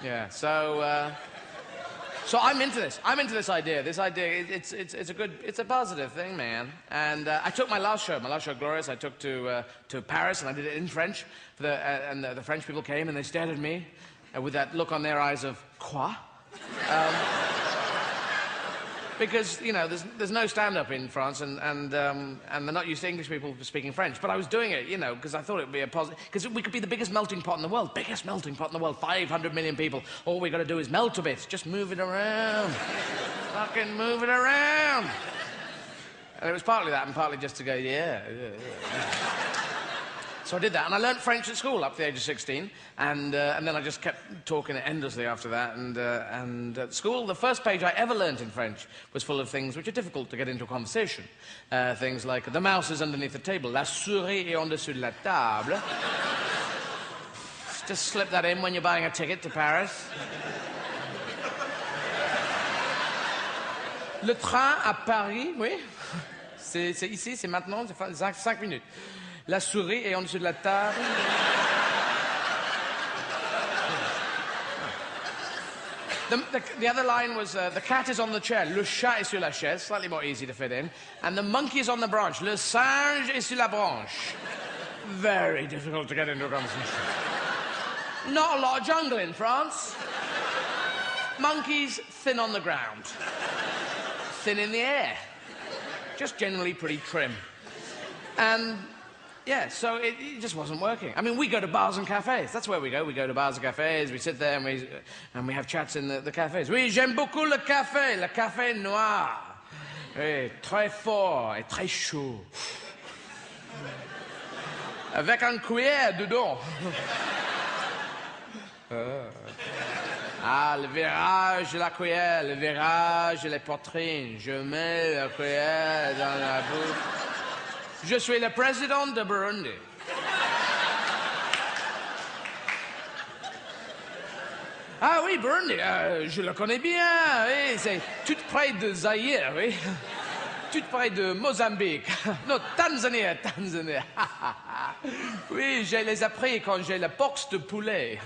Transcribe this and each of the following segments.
Yeah. So I'm into this. I'm into this idea. It's a positive thing, man. And I took my last show, Glorious, I took to Paris, and I did it in French. And the French people came, and they stared at me with that look on their eyes of, quoi? Because, you know, there's no stand-up in France, and they're not used to English people speaking French. But I was doing it, you know, because I thought it would be a positive... Because we could be the biggest melting pot in the world. Biggest melting pot in the world. 500 million people. All we got to do is melt a bit. Just move it around. Fucking move it around. And it was partly that, and partly just to go, yeah. So I did that, and I learnt French at school up to the age of 16, and then I just kept talking endlessly after that, and at school, the first page I ever learnt in French was full of things which are difficult to get into a conversation. Things like, the mouse is underneath the table, la souris est en dessous de la table. Just slip that in when you're buying a ticket to Paris. Le train à Paris, oui. C'est ici, c'est maintenant, c'est 5 minutes. La souris est en dessous de la table. The other line was, the cat is on the chair, le chat est sur la chaise, slightly more easy to fit in, and the monkey is on the branch, le singe est sur la branche. Very difficult to get into a conversation. Not a lot of jungle in France. Monkeys, thin on the ground. Thin in the air. Just generally pretty trim. And... yeah, so it just wasn't working. I mean, we go to bars and cafes. That's where we go. We go to bars and cafes. We sit there and we have chats in the cafes. Oui, j'aime beaucoup le café noir. Oui, très fort et très chaud. Avec un cuillère dedans. Ah, le virage de la cuillère, le virage de la poitrine. Je mets la cuillère dans la bouche. Je suis le président de Burundi. Ah oui, Burundi, je le connais bien, oui, c'est tout près de Zaïre, oui. Tout près de Mozambique. Non, Tanzanie. Oui, je les ai appris quand j'ai la boxe de poulet.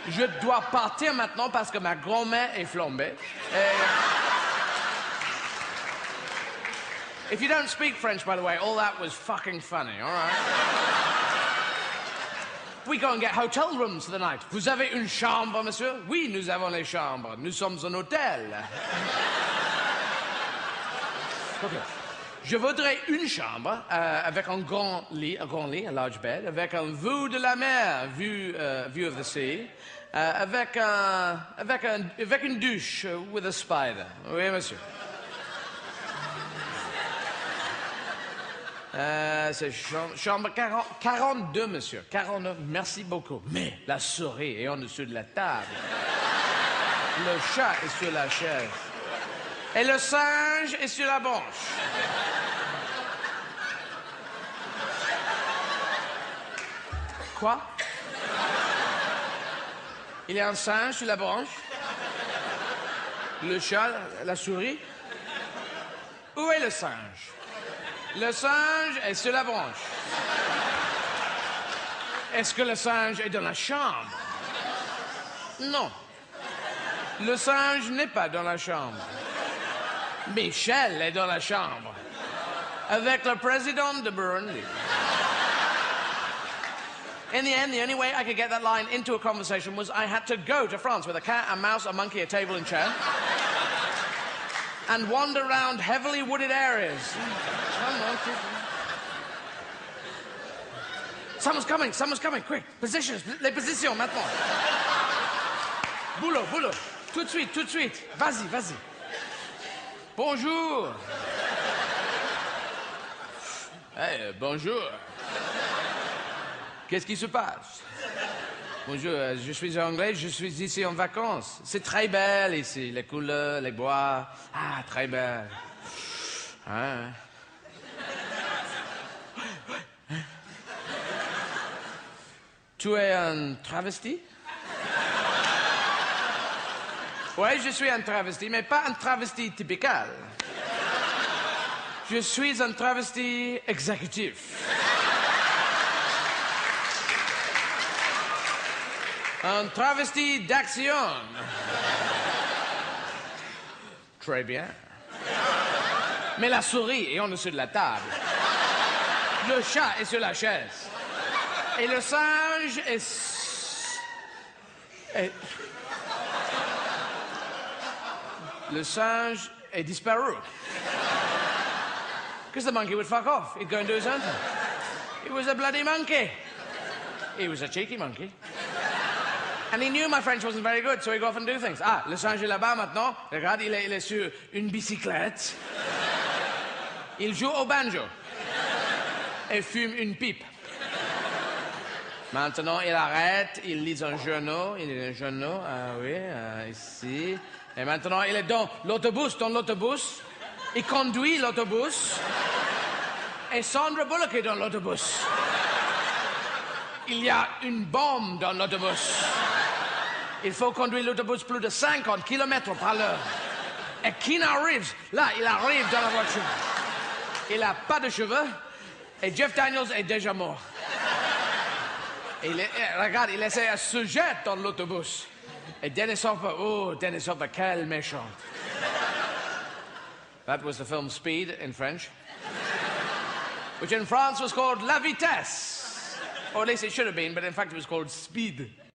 Je dois partir maintenant parce que ma grand-mère est flambée. If you don't speak French, by the way, all that was fucking funny, all right? We go and get hotel rooms for the night. Vous avez une chambre, monsieur? Oui, nous avons les chambres. Nous sommes un hôtel. Okay. Je voudrais une chambre avec un grand lit, a large bed, avec un vue de la mer, view of the sea, avec une douche with a spider. Oui, monsieur. C'est chambre 42, monsieur. 49, merci beaucoup. Mais la souris est en dessous de la table. Le chat est sur la chaise. Et le singe est sur la branche. Quoi? Il y a un singe sur la branche? Le chat, la souris? Où est le singe? Le singe est sur la branche. Est-ce que le singe est dans la chambre? Non. Le singe n'est pas dans la chambre. Michel est dans la chambre. Avec le président de Burundi. In the end, the only way I could get that line into a conversation was I had to go to France with a cat, a mouse, a monkey, a table and chair. And wander around heavily wooded areas. Someone's coming, quick. Positions, les positions, maintenant. Boulot. Tout de suite. Vas-y. Bonjour. Hey, bonjour. Qu'est-ce qui se passe? Bonjour, je suis anglais, je suis ici en vacances. C'est très belle ici, les couleurs, les bois. Ah, très belle. Hein? Tu es un travesti? Oui, je suis un travesti, mais pas un travesti typical. Je suis un travesti exécutif. Un travesti d'action. Très bien. Mais la souris est en dessous de la table. Le chat est sur la chaise. Et le singe est... Le singe est disparu. Because the monkey would fuck off. He'd go and do his own thing. He was a bloody monkey. He was a cheeky monkey. And he knew my French wasn't very good, so he'd go off and do things. Ah, le singe est là-bas maintenant. Regarde, il est sur une bicyclette. Il joue au banjo. Et fume une pipe. Maintenant, il arrête, il lit un journal. Il lit un journal, ah oui, ici. Et maintenant, il est dans l'autobus. Il conduit l'autobus. Et Sandra Bullock est dans l'autobus. Il y a une bombe dans l'autobus. Il faut conduire l'autobus plus de 50 km par l'heure. Et Keanu Reeves, là, il arrive dans la voiture. Il n'a pas de cheveux. Et Jeff Daniels est déjà mort. Et regarde, il essaie de se jeter dans l'autobus. Et Dennis Hopper, quel méchant. That was the film Speed in French, which in France was called La Vitesse. Or at least it should have been, but in fact it was called Speed.